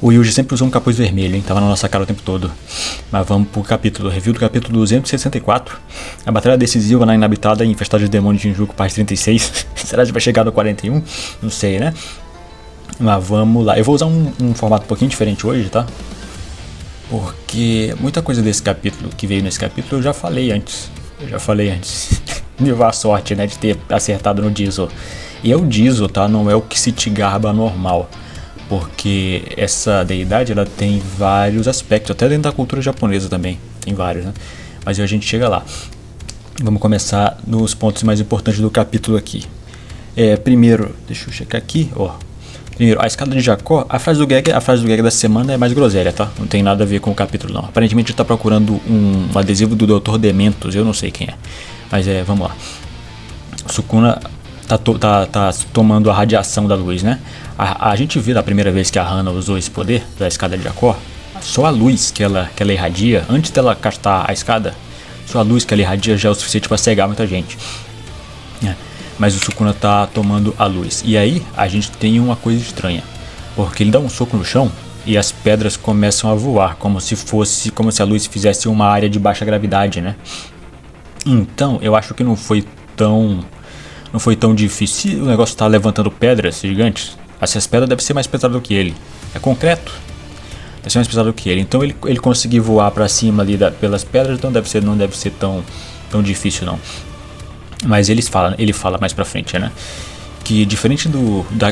O Yuji sempre usou um capuz vermelho, hein? Tava na nossa cara o tempo todo. Mas vamos pro capítulo. Review do capítulo 264. A batalha decisiva na inabitada e infestada de demônios de Shinjuku, parte 36. Será que vai chegar no 41? Não sei, né? Mas vamos lá. Eu vou usar um formato um pouquinho diferente hoje, tá? Porque muita coisa desse capítulo, que veio nesse capítulo, eu já falei antes. Deu a sorte, né, de ter acertado no Diesel. E é o Diesel, tá? Não é o que se te garba normal. Porque essa deidade, ela tem vários aspectos. Até dentro da cultura japonesa também. Tem vários, né? Mas a gente chega lá. Vamos começar nos pontos mais importantes do capítulo aqui. Primeiro, deixa eu checar aqui, ó. Primeiro, a escada de Jacó. A frase do gag da semana é mais groselha, tá? Não tem nada a ver com o capítulo, não. Aparentemente ele tá procurando um adesivo do Dr. Dementos. Eu não sei quem é. Mas vamos lá. Sukuna tá tomando a radiação da luz, né? A gente viu da primeira vez que a Hana usou esse poder da escada de Jacó. Só a luz que ela irradia, antes dela castar a escada, só a luz que ela irradia já é o suficiente para cegar muita gente. Mas o Sukuna tá tomando a luz. E aí a gente tem uma coisa estranha. Porque ele dá um soco no chão e as pedras começam a voar. Como se a luz fizesse uma área de baixa gravidade, né? Então eu acho que não foi tão difícil. Se o negócio tá levantando pedras gigantes, essas pedras devem ser mais pesadas do que ele. É concreto. Deve ser mais pesado do que ele. Então ele conseguir voar pra cima ali pelas pedras, então não deve ser tão difícil não. Mas ele fala mais pra frente, né? Que diferente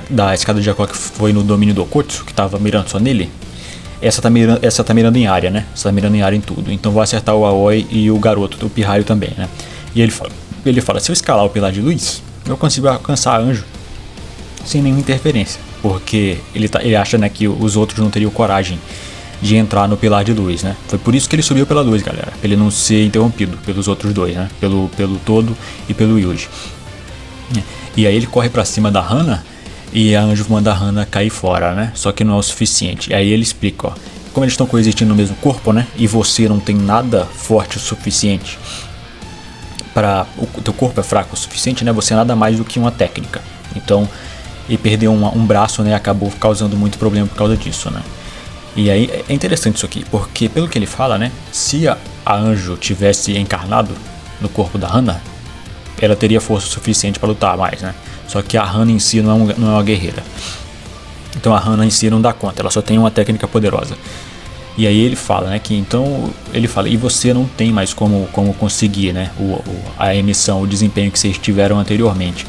da escada de Jacó que foi no domínio do Okotsu, que tava mirando só nele, essa tá mirando em área, né? Essa tá mirando em área em tudo. Então vai acertar o Aoi e o garoto do Pirraio também, né? E ele fala, se eu escalar o pilar de luz, eu consigo alcançar Anjo sem nenhuma interferência. Porque ele acha, né, que os outros não teriam coragem de entrar no pilar de luz, né? Foi por isso que ele subiu pela luz, galera. Pra ele não ser interrompido pelos outros dois, né? Pelo Todo e pelo Yuji. E aí ele corre pra cima da Hana e a Anjo manda a Hana cair fora, né? Só que não é o suficiente. Aí ele explica, ó. Como eles estão coexistindo no mesmo corpo, né? E você não tem nada forte o suficiente o teu corpo é fraco o suficiente, né? Você é nada mais do que uma técnica. Então, ele perdeu um braço, né? Acabou causando muito problema por causa disso, né? E aí é interessante isso aqui, porque pelo que ele fala, né? Se a Anjo tivesse encarnado no corpo da Hana, ela teria força suficiente para lutar mais, né? Só que a Hana em si não é uma guerreira. Então a Hana em si não dá conta, ela só tem uma técnica poderosa. E aí ele fala, né, e você não tem mais como conseguir, né, a emissão, o desempenho que vocês tiveram anteriormente.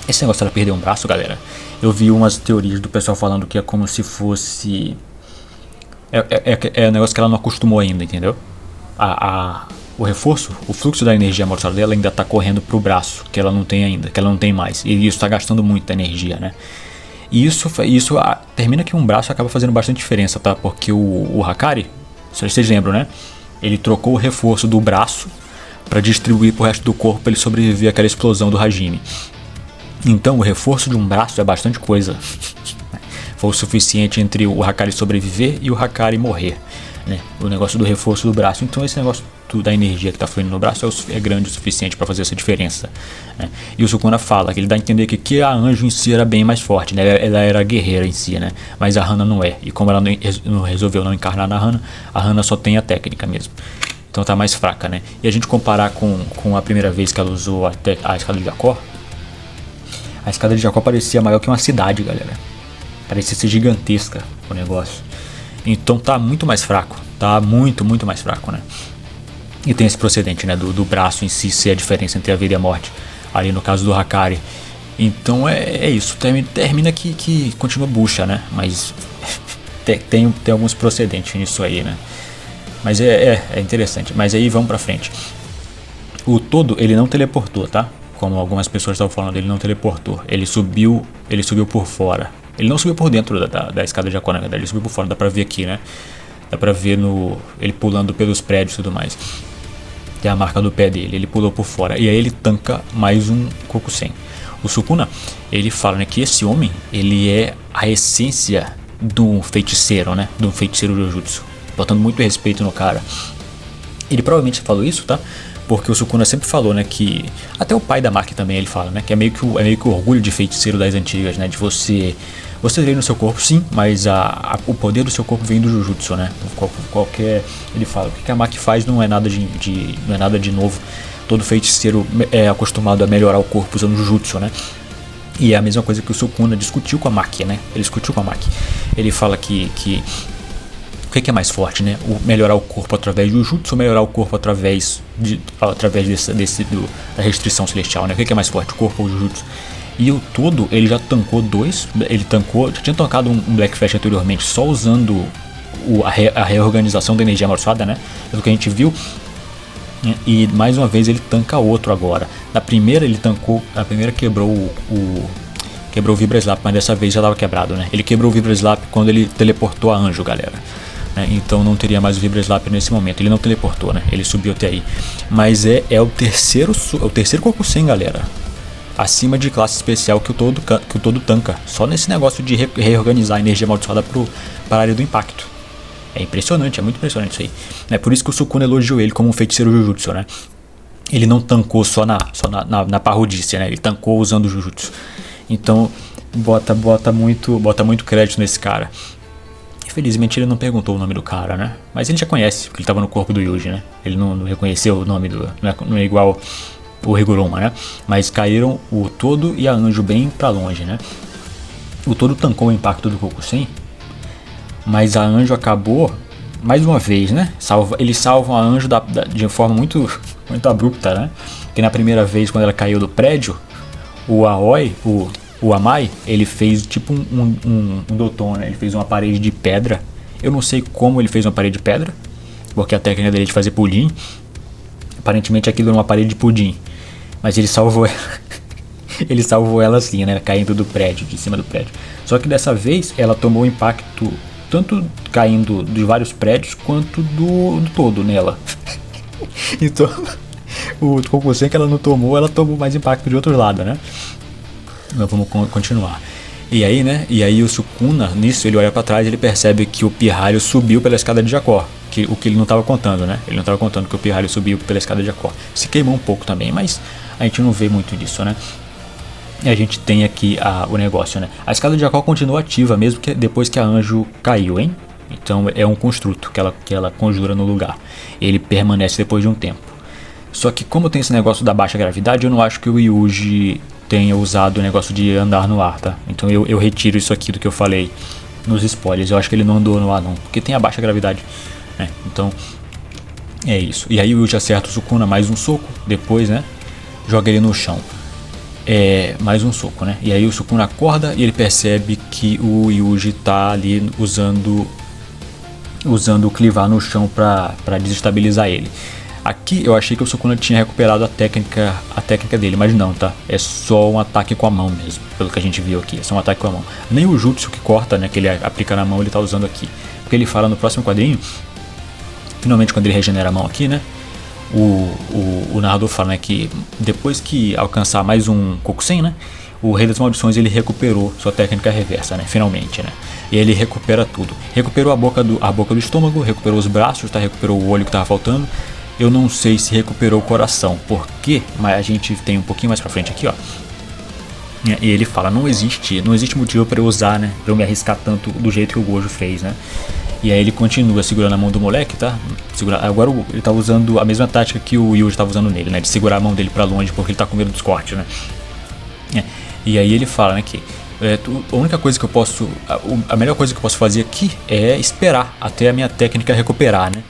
Esse negócio dela perder um braço, galera, eu vi umas teorias do pessoal falando que é como se fosse... É um negócio que ela não acostumou ainda, entendeu? O reforço, o fluxo da energia motor dela ainda tá correndo pro braço, que ela não tem ainda, que ela não tem mais. E isso tá gastando muita energia, né? E isso termina que um braço acaba fazendo bastante diferença, tá? Porque o Hakari, se vocês lembram, né? Ele trocou o reforço do braço para distribuir pro resto do corpo para ele sobreviver àquela explosão do Hajime. Então o reforço de um braço é bastante coisa. Foi o suficiente entre o Hakari sobreviver e o Hakari morrer, né? O negócio do reforço do braço. Então esse negócio da energia que está fluindo no braço é grande o suficiente para fazer essa diferença, né? E o Sukuna fala que ele dá a entender que a Anjo em si era bem mais forte, né? Ela era guerreira em si, né? Mas a Hana não é. E como ela não resolveu não encarnar na Hana, a Hana só tem a técnica mesmo. Então tá mais fraca, né? E a gente comparar com a primeira vez que ela usou a escada de Jacó, a escada de Jacó parecia maior que uma cidade, galera. Parecia ser gigantesca o negócio. Então tá muito mais fraco. Tá muito mais fraco, né? E tem esse procedente, né, do braço em si ser a diferença entre a vida e a morte. Ali no caso do Hakari. Então é isso. Termina que continua bucha, né? Mas tem alguns procedentes nisso aí, né? Mas é interessante. Mas aí vamos pra frente. O Todo, ele não teleportou, tá? Como algumas pessoas estavam falando, ele não teleportou. Ele subiu por fora. Ele não subiu por dentro da escada de Jacó, na verdade. Ele subiu por fora, dá pra ver aqui, né? Dá pra ver ele pulando pelos prédios e tudo mais. Tem a marca do pé dele, ele pulou por fora. E aí ele tanca mais um Kokusen. O Sukuna, ele fala, né, que esse homem, ele é a essência do feiticeiro, né? Do feiticeiro Jujutsu. Botando muito respeito no cara. Ele provavelmente falou isso, tá? Porque o Sukuna sempre falou, né, que... Até o pai da Maki também ele fala, né? Que é meio que o orgulho de feiticeiro das antigas, né? De você Você treina o seu corpo sim, mas o poder do seu corpo vem do Jujutsu, né? Ele fala, o que a Maki faz não é nada não é nada de novo. Todo feiticeiro é acostumado a melhorar o corpo usando Jujutsu, né? E é a mesma coisa que o Sukuna discutiu com a Maki, né? Ele discutiu com a Maki. Ele fala que o que é mais forte, né? Melhorar o corpo através do Jujutsu ou melhorar o corpo através da restrição celestial, né? O que é mais forte, o corpo ou o Jujutsu? E o todo, ele já tancou dois. Já tinha tancado um Black Flash anteriormente, só usando a reorganização da energia amaldiçoada, né? Pelo que a gente viu. E mais uma vez ele tanca outro agora. Na primeira ele tancou, a primeira quebrou o Vibra Slap, mas dessa vez já estava quebrado, né? Ele quebrou o Vibra Slap quando ele teleportou a Anjo, galera. Né? Então não teria mais o Vibra Slap nesse momento. Ele não teleportou, né? Ele subiu até aí. Mas é o terceiro Kokusen, galera. Acima de classe especial que o todo tanca. Só nesse negócio de reorganizar a energia amaldiçoada para a área do impacto. É impressionante, é muito impressionante isso aí. É por isso que o Sukuna elogiou ele como um feiticeiro Jujutsu, né? Ele não tancou só na parrudice, né? Ele tancou usando o Jujutsu. Então, bota muito crédito nesse cara. Infelizmente ele não perguntou o nome do cara, né? Mas ele já conhece, porque ele estava no corpo do Yuji, né? Ele não reconheceu o nome não é igual o Higuruma, né? Mas caíram o Todo e a Anjo bem pra longe, né? O Todo tancou o impacto do Kokusen, mas a Anjo acabou, mais uma vez, né? Eles salvam a Anjo de forma muito abrupta, né? Porque na primeira vez, quando ela caiu do prédio, o Aoi, o Amai, ele fez tipo um Doton, né? Ele fez uma parede de pedra. Eu não sei como ele fez uma parede de pedra, porque a técnica dele é de fazer pudim. Aparentemente aquilo era uma parede de pudim. Mas ele salvou ela. Ele salvou ela assim, né? Caindo do prédio, de cima do prédio. Só que dessa vez ela tomou impacto tanto caindo de vários prédios quanto do todo nela. Então, o Kokusen que ela não tomou, ela tomou mais impacto de outro lado, né? Mas vamos continuar. E aí, né? E aí o Sukuna, nisso, ele olha pra trás e ele percebe que o pirralho subiu pela escada de Jacó. O que ele não tava contando, né? Ele não tava contando que o pirralho subiu pela escada de Jacó. Se queimou um pouco também, mas a gente não vê muito disso, né? E a gente tem aqui o negócio, né? A escada de Jacó continua ativa, mesmo que depois que a Anjo caiu, hein? Então é um construto que ela conjura no lugar. Ele permanece depois de um tempo. Só que como tem esse negócio da baixa gravidade, eu não acho que o Yuji tenha usado o negócio de andar no ar, tá? Então eu retiro isso aqui do que eu falei nos spoilers. Eu acho que ele não andou no ar não, porque tem a baixa gravidade, né? Então é isso. E aí o Yuji acerta o Sukuna mais um soco, depois, né? Joga ele no chão. Mais um soco, né? E aí o Sukuna acorda e ele percebe que o Yuji tá ali usando o clivar no chão pra desestabilizar ele. Aqui eu achei que o Sukuna tinha recuperado a técnica dele, mas não, tá? É só um ataque com a mão mesmo, pelo que a gente viu aqui. É só um ataque com a mão. Nem o jutsu que corta, né? Que ele aplica na mão, ele tá usando aqui. Porque ele fala no próximo quadrinho, finalmente quando ele regenera a mão aqui, né? O narrador fala, né, que depois que alcançar mais um Kokusen, né, o Rei das Maldições ele recuperou sua técnica reversa, né, finalmente, né, e ele recupera tudo. Recuperou a boca do estômago, recuperou os braços, tá, recuperou o olho que tava faltando. Eu não sei se recuperou o coração, porque, mas a gente tem um pouquinho mais pra frente aqui, ó. E ele fala, não existe motivo para eu usar, né, pra eu me arriscar tanto do jeito que o Gojo fez, né. E aí ele continua segurando a mão do moleque, tá? Agora ele tá usando a mesma tática que o Yuji tava usando nele, né? De segurar a mão dele pra longe porque ele tá com medo dos cortes, né? E aí ele fala, né, que a única coisa que eu posso... A melhor coisa que eu posso fazer aqui é esperar até a minha técnica recuperar, né?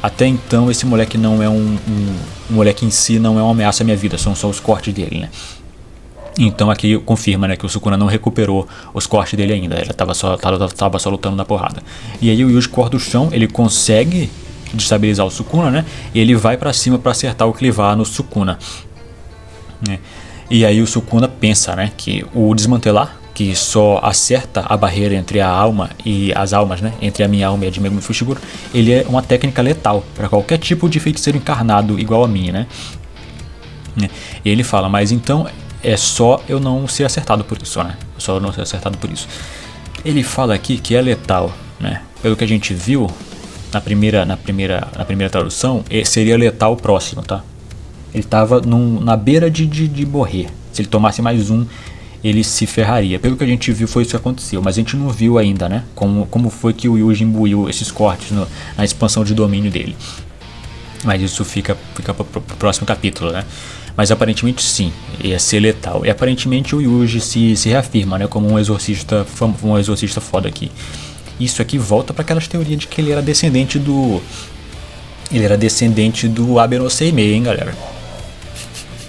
Até então esse moleque não é um moleque em si, não é uma ameaça à minha vida, são só os cortes dele, né? Então aqui confirma, né, que o Sukuna não recuperou os cortes dele ainda. Ele tava só lutando na porrada. E aí o Yuji corta o chão, ele consegue destabilizar o Sukuna, né? E ele vai pra cima pra acertar o clivar no Sukuna, né? E aí o Sukuna pensa, né, que o desmantelar, que só acerta a barreira entre a alma e as almas, né, entre a minha alma e a de Megumi Fushiguro, ele é uma técnica letal para qualquer tipo de feiticeiro encarnado igual a mim, né? E ele fala, mas então é só eu não ser acertado por isso, né? Só eu não ser acertado por isso. Ele fala aqui que é letal, né? Pelo que a gente viu na primeira tradução, seria letal próximo, tá? Ele tava na beira de morrer. Se ele tomasse mais um, ele se ferraria. Pelo que a gente viu, foi isso que aconteceu, mas a gente não viu ainda, né? Como foi que o Yuji imbuiu esses cortes na expansão de domínio dele. Mas isso fica para o próximo capítulo, né? Mas aparentemente sim, ia ser letal. E aparentemente o Yuji se reafirma, né? Como um exorcista foda aqui. Isso aqui volta para aquelas teorias de que ele era descendente do Abe no Seimei, hein, galera?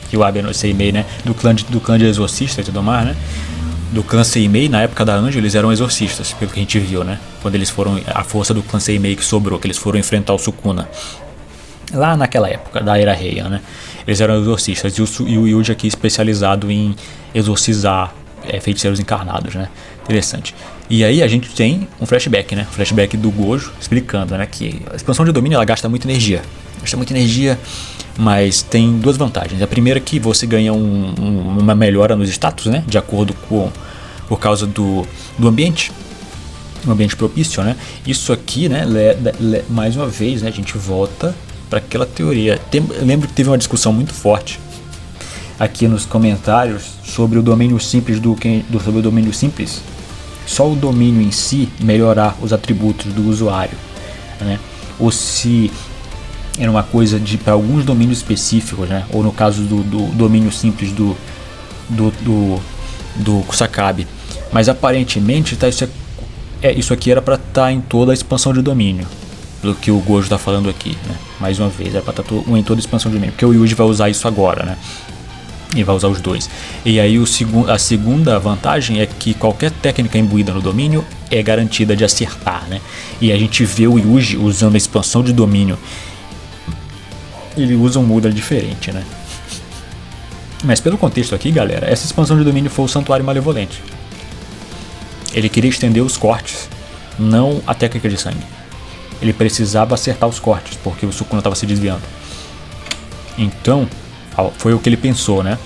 Que o Abe no Seimei, né? Do clã de exorcistas e tudo mais, né? Do clã Seimei, na época da Anjo, eles eram exorcistas, pelo que a gente viu, né? Quando eles foram, a força do clã Seimei que sobrou, que eles foram enfrentar o Sukuna. Lá naquela época, da Era Heian, né? Eles eram exorcistas, e o Yuji aqui especializado em exorcizar feiticeiros encarnados, né? Interessante. E aí a gente tem um flashback, né? Flashback do Gojo, explicando, né? Que a expansão de domínio, ela gasta muita energia. Mas tem duas vantagens. A primeira é que você ganha uma melhora nos status, né? De acordo por causa do ambiente. Um ambiente propício, né? Isso aqui, né? Mais uma vez, né? A gente volta para aquela teoria. Eu lembro que teve uma discussão muito forte aqui nos comentários sobre o domínio simples sobre o domínio simples. Só o domínio em si melhorar os atributos do usuário, né? Ou se era uma coisa para alguns domínios específicos, né? Ou no caso do domínio simples do Kusakabe. Mas aparentemente isso aqui era para estar em toda a expansão de domínio, pelo que o Gojo está falando aqui, né? Mais uma vez, era para estar em toda a expansão de domínio, porque o Yuji vai usar isso agora, né? E vai usar os dois. E aí a segunda vantagem é que qualquer técnica imbuída no domínio é garantida de acertar, né? E a gente vê o Yuji usando a expansão de domínio. Ele usa um Mudra diferente, né? Mas pelo contexto aqui, galera, essa expansão de domínio foi o Santuário Malevolente. Ele queria estender os cortes, não a técnica de sangue. Ele precisava acertar os cortes, porque o Sukuna estava se desviando. Então, foi o que ele pensou, né?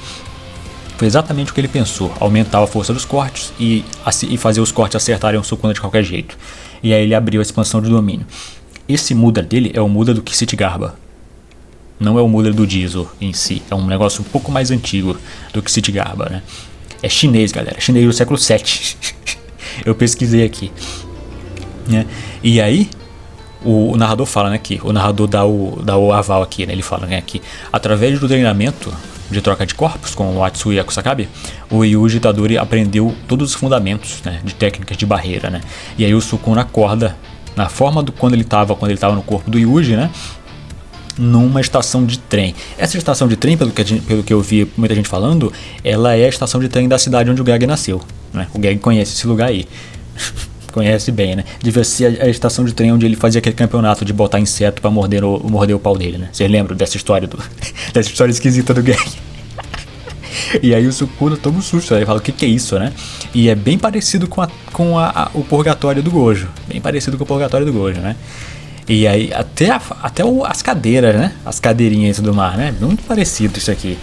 Foi exatamente o que ele pensou. Aumentar a força dos cortes e fazer os cortes acertarem o Sukuna de qualquer jeito. E aí ele abriu a expansão de domínio. Esse Mudra dele é o Mudra do Kishitigarbha. Não é o Mudra do Jizo em si. É um negócio um pouco mais antigo do Kishitigarbha, né? É chinês, galera. Chinês do século 7. Eu pesquisei aqui, né? E aí o narrador fala, né, que o narrador dá o aval aqui, né? Ele fala, né, que através do treinamento de troca de corpos com o Atsuya Kusakabe, o Yuji Itadori aprendeu todos os fundamentos, né, de técnicas de barreira, né? E aí o Sukuna acorda na forma do quando ele estava no corpo do Yuji, né? Numa estação de trem. Essa estação de trem, pelo que eu vi muita gente falando, ela é a estação de trem da cidade onde o Geg nasceu, né? O Geg conhece esse lugar aí. Conhece bem, né? Devia ser a estação de trem onde ele fazia aquele campeonato de botar inseto pra morder o pau dele, né? Vocês lembram dessa história dessa história esquisita do Geg? E aí o Sukuna toma um susto, ele fala, o que é isso, né? E é bem parecido com o purgatório do Gojo. Bem parecido com o purgatório do Gojo, né? E aí até as cadeiras, né? As cadeirinhas do mar, né? Muito parecido isso aqui.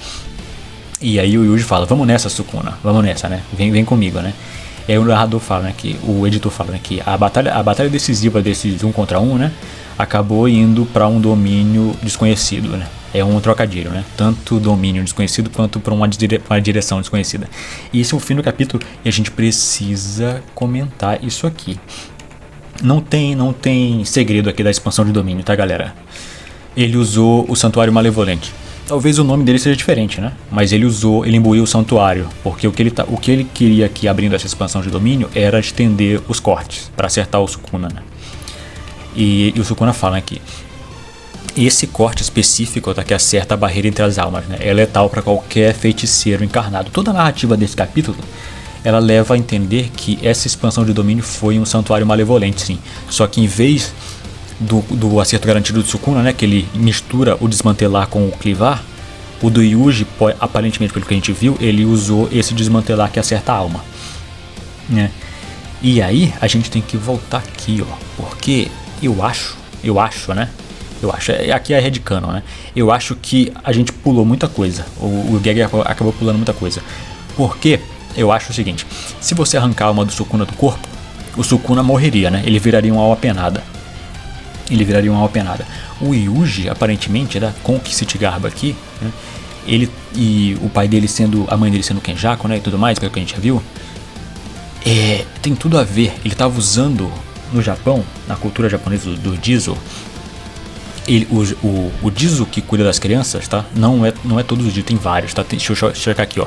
E aí o Yuji fala, vamos nessa, Sukuna, vamos nessa, né? Vem comigo, né? E aí o narrador fala, né, que o editor fala, né, que a batalha decisiva desses 1 contra 1, né, acabou indo para um domínio desconhecido, né? É um trocadilho, né? Tanto domínio desconhecido quanto para uma direção desconhecida. E esse é o fim do capítulo e a gente precisa comentar isso aqui. Não tem segredo aqui da expansão de domínio, tá, galera? Ele usou o Santuário Malevolente. Talvez o nome dele seja diferente, né? Mas ele imbuiu o santuário, porque o que ele queria aqui abrindo essa expansão de domínio era estender os cortes para acertar o Sukuna, né? E o Sukuna fala aqui, esse corte específico que acerta a barreira entre as almas, né? É letal para qualquer feiticeiro encarnado. Toda a narrativa desse capítulo, ela leva a entender que essa expansão de domínio foi um santuário malevolente, sim. Só que em vez do acerto garantido do Sukuna, né, que ele mistura o desmantelar com o clivar, o do Yuji, aparentemente pelo que a gente viu, ele usou esse desmantelar que acerta a alma, né? E aí a gente tem que voltar aqui, ó, porque eu acho, né? Aqui é a Red Canon, né? Eu acho que a gente pulou muita coisa. O Geg acabou pulando muita coisa. Porque eu acho o seguinte: se você arrancar a alma do Sukuna do corpo, o Sukuna morreria, né? Ele viraria uma alma penada. O Yuji, aparentemente, com o Kishitigarbha aqui, né? Ele e o pai dele sendo, a mãe dele sendo Kenjaku, né, e tudo mais, pelo que a gente já viu, tem tudo a ver. Ele estava usando no Japão, na cultura japonesa do Jizo, o Jizo que cuida das crianças, tá? Não é todos os Jizo, tem vários, tá? Deixa eu checar aqui, ó.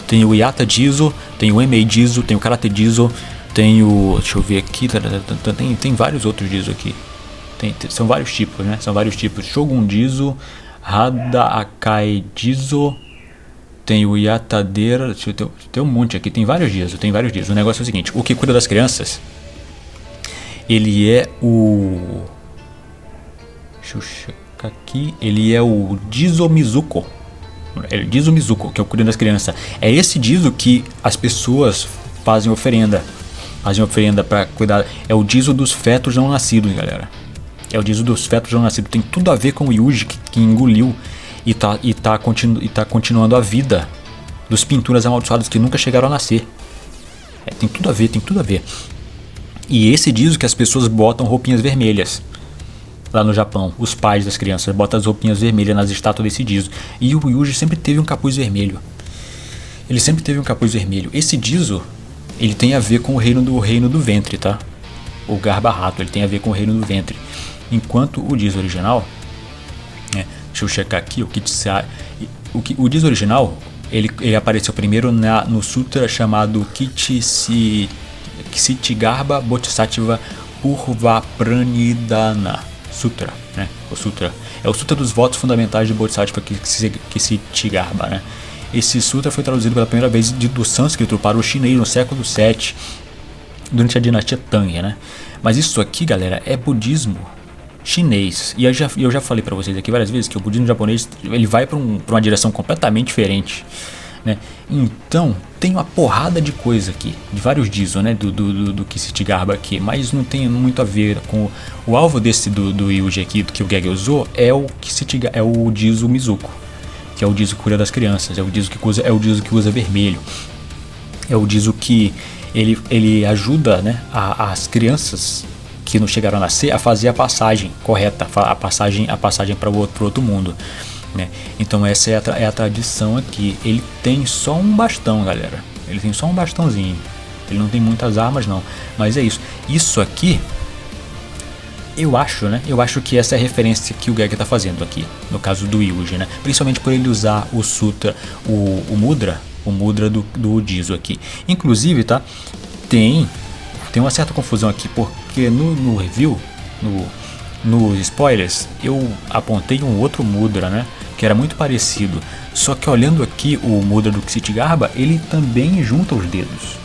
Tem o Yata Jizo, tem o Emei Jizo, tem o Karate Jizo, tem o... Deixa eu ver aqui, tem vários outros Jizo aqui. São vários tipos, né? São vários tipos. Shogun Jizo, Hada Akai Jizo, tem o Yatadeira, tem um monte aqui, tem vários Jizo. O negócio é o seguinte, o que cuida das crianças, ele é o... Deixa eu checar aqui, ele é o Jizo Mizuko. Jizo Mizuko, que é o cuidando das crianças. É esse Jizo que as pessoas fazem oferenda para cuidar. É o Jizo dos fetos não nascidos, galera. É o Jizo dos fetos não nascidos. Tem tudo a ver com o Yuji que engoliu e tá continuando a vida dos pinturas amaldiçoadas que nunca chegaram a nascer. Tem tudo a ver. E esse Jizo que as pessoas botam roupinhas vermelhas. Lá no Japão, os pais das crianças botam as roupinhas vermelhas nas estátuas desse Jizo. E o Yuji sempre teve um capuz vermelho. Esse Jizo, ele tem a ver com o reino do ventre, tá? O Garba-Rato, ele tem a ver com o reino do ventre. Enquanto o Jizo original, deixa eu checar aqui o Jizo original, ele apareceu primeiro no sutra chamado Kshitigarbha Bodhisattva Purvapranidhana Sutra, né? O sutra é o sutra dos votos fundamentais de Bodhisattva Kshitigarbha, né? Esse sutra foi traduzido pela primeira vez do sânscrito para o chinês no século VII, durante a dinastia Tang, né? Mas isso aqui, galera, é budismo chinês. E eu já falei para vocês aqui várias vezes que o budismo japonês ele vai para uma direção completamente diferente, né? Então tem uma porrada de coisa aqui, de vários Jizo, né? Do Kshitigarbha aqui, mas não tem muito a ver com o alvo desse do Yuji aqui, que o Gege usou, é o Jizo Mizuko, que é o Jizo que cura das crianças, é o Jizo que usa vermelho, é o Jizo que ele ajuda, né, as crianças que não chegaram a nascer a fazer a passagem correta, a passagem para o outro mundo, né? Então essa é a tradição aqui. Ele tem só um bastão, galera. Ele tem só um bastãozinho. Ele não tem muitas armas não, mas é isso. Isso aqui, eu acho que essa é a referência que o Gege está fazendo aqui, no caso do Yuji, né? Principalmente por ele usar o sutra, o mudra do Jizo aqui. Inclusive, tá? Tem uma certa confusão aqui, porque no review, nos spoilers, eu apontei um outro mudra, né? Que era muito parecido. Só que olhando aqui o mudra do Kshitigarbha, ele também junta os dedos.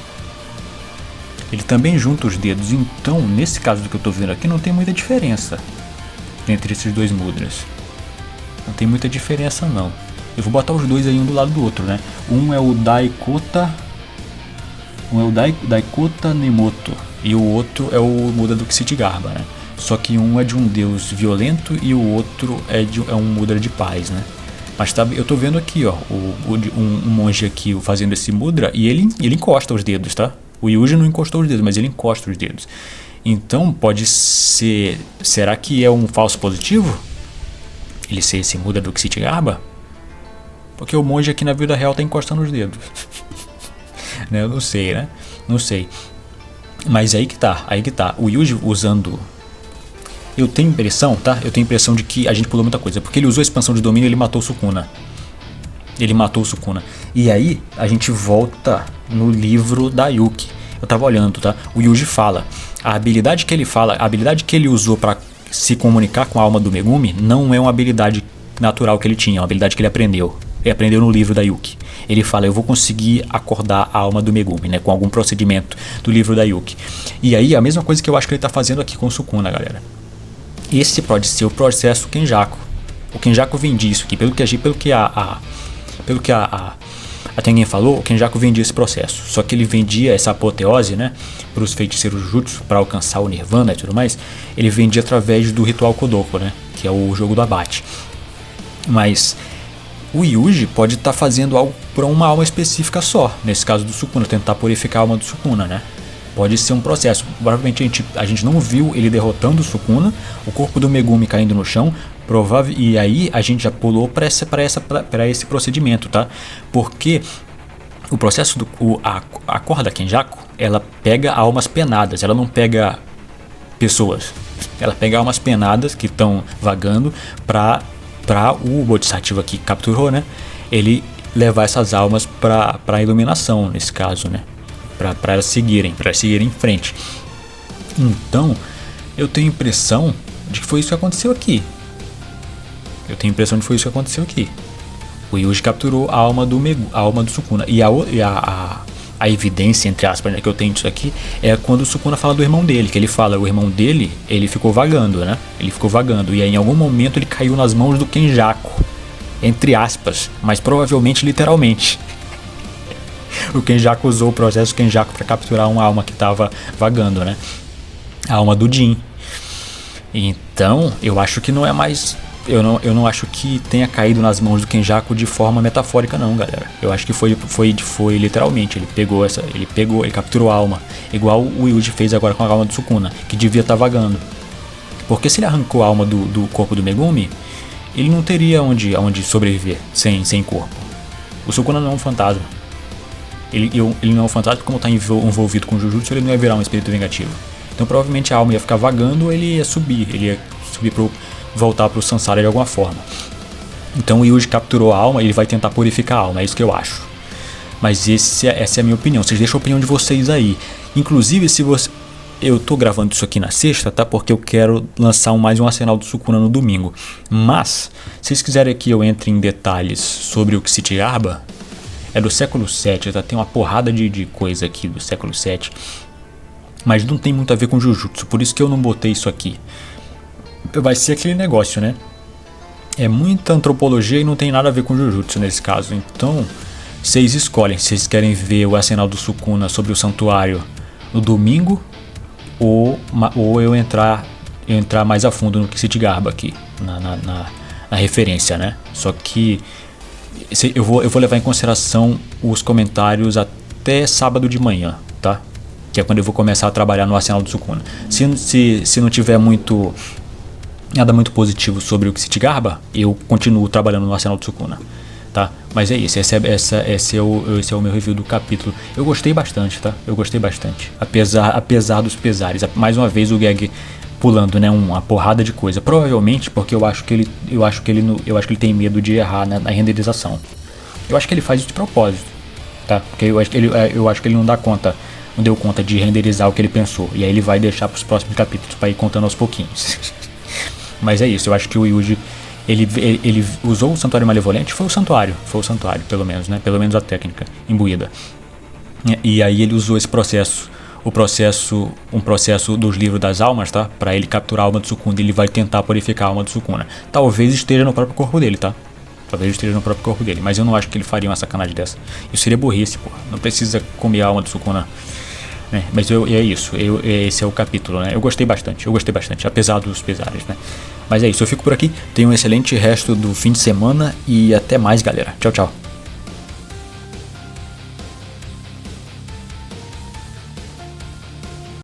Então, nesse caso do que eu estou vendo aqui, não tem muita diferença entre esses dois mudras. Não tem muita diferença não. Eu vou botar os dois aí um do lado do outro, né? Um é o Daikota Nemoto e o outro é o mudra do Kshitigarbha, né? Só que um é de um deus violento e o outro é um mudra de paz, né? Mas tá, eu tô vendo aqui, ó, um monge aqui fazendo esse mudra e ele encosta os dedos, tá? O Yuji não encostou os dedos, mas ele encosta os dedos. Então pode ser... Será que é um falso positivo? Ele ser esse mudra do Kshitigarbha? Porque o monge aqui na vida real tá encostando os dedos. Né? Eu não sei, né? Não sei. Mas aí que tá. O Yuji usando... Eu tenho impressão, tá? Eu tenho impressão de que a gente pulou muita coisa. Porque ele usou a expansão de domínio e ele matou o Sukuna. E aí a gente volta no livro da Yuki. Eu tava olhando, tá? O Yuji fala. A habilidade que ele usou para se comunicar com a alma do Megumi não é uma habilidade natural que ele tinha, é uma habilidade que ele aprendeu. Ele aprendeu no livro da Yuki. Ele fala, eu vou conseguir acordar a alma do Megumi, né? Com algum procedimento do livro da Yuki. E aí a mesma coisa que eu acho que ele tá fazendo aqui com o Sukuna, galera. Esse pode ser o processo Kenjaku. O Kenjaku vende isso aqui. Pelo que a Tengen falou, o Kenjaku vendia esse processo. Só que ele vendia essa apoteose, né, para os feiticeiros jutsu, para alcançar o Nirvana e tudo mais. Ele vendia através do ritual Kodoko, né, que é o jogo do abate. Mas o Yuji pode estar fazendo algo para uma alma específica só. Nesse caso do Sukuna, tentar purificar a alma do Sukuna, né. Pode ser um processo. Provavelmente a gente não viu ele derrotando o Sukuna, o corpo do Megumi caindo no chão, E aí a gente já pulou para esse procedimento, tá? Porque o processo a corda Kenjaku, ela pega almas penadas, ela não pega pessoas. Ela pega almas penadas que estão vagando para o Bodhisattva que capturou, né? Ele levar essas almas para a iluminação, nesse caso, né? Para elas seguirem em frente. Então, eu tenho a impressão de que foi isso que aconteceu aqui. O Yuji capturou a alma do Sukuna. E a evidência, entre aspas, né, que eu tenho disso aqui é quando o Sukuna fala do irmão dele, que ele fala, o irmão dele, ele ficou vagando, né? E aí em algum momento ele caiu nas mãos do Kenjaku, entre aspas, mas provavelmente literalmente. O Kenjaku usou o processo Kenjaku para capturar uma alma que estava vagando, né? A alma do Jin. Então, eu acho que não é mais... Eu não acho que tenha caído nas mãos do Kenjaku de forma metafórica, não, galera. Eu acho que foi literalmente. Ele capturou a alma. Igual o Yuji fez agora com a alma do Sukuna, que devia estar vagando. Porque se ele arrancou a alma do corpo do Megumi, ele não teria onde sobreviver sem corpo. O Sukuna não é um fantasma. Ele não é um fantasma, como está envolvido com o Jujutsu, ele não ia virar um espírito vingativo. Então provavelmente a alma ia ficar vagando, ele ia subir voltar pro Sansara de alguma forma. Então o Yuji capturou a alma e ele vai tentar purificar a alma, é isso que eu acho. Mas essa é a minha opinião, vocês deixam a opinião de vocês aí. Inclusive, eu tô gravando isso aqui na sexta, tá? Porque eu quero lançar mais um Arsenal do Sukuna no domingo. Mas, se vocês quiserem que eu entre em detalhes sobre o Kshitigarbha, é do século VII, tá? Tem uma porrada de coisa aqui do século VII. Mas não tem muito a ver com Jujutsu, por isso que eu não botei isso aqui. Vai ser aquele negócio, né? É muita antropologia e não tem nada a ver com Jujutsu nesse caso. Então, vocês escolhem se vocês querem ver o Arsenal do Sukuna sobre o santuário no domingo ou eu entrar mais a fundo no Kshitigarbha aqui, na referência, né? Só que eu vou levar em consideração os comentários até sábado de manhã, tá? Que é quando eu vou começar a trabalhar no Arsenal do Sukuna. Se não tiver nada muito positivo sobre o Kshitigarbha, eu continuo trabalhando no Arsenal do Sukuna, tá? Mas é isso, esse é o meu review do capítulo. Eu gostei bastante, tá? Apesar dos pesares. Mais uma vez o Geg pulando, né, uma porrada de coisa. Provavelmente porque eu acho que ele tem medo de errar na renderização. Eu acho que ele faz isso de propósito, tá? Porque eu acho que ele não deu conta de renderizar o que ele pensou. E aí ele vai deixar para os próximos capítulos para ir contando aos pouquinhos. Mas é isso, eu acho que o Yuji ele usou o Santuário Malevolente, foi o santuário, pelo menos, né? Pelo menos a técnica imbuída. E aí ele usou esse processo, um processo dos livros das almas, tá? Para ele capturar a alma do Sukuna, ele vai tentar purificar a alma do Sukuna. Talvez esteja no próprio corpo dele, tá? Mas eu não acho que ele faria uma sacanagem dessa. Isso seria burrice, pô. Não precisa comer a alma do Sukuna. Mas é isso, esse é o capítulo, né? Eu gostei bastante, apesar dos pesares, né? Mas é isso, eu fico por aqui, tenham um excelente resto do fim de semana e até mais, galera. Tchau, tchau.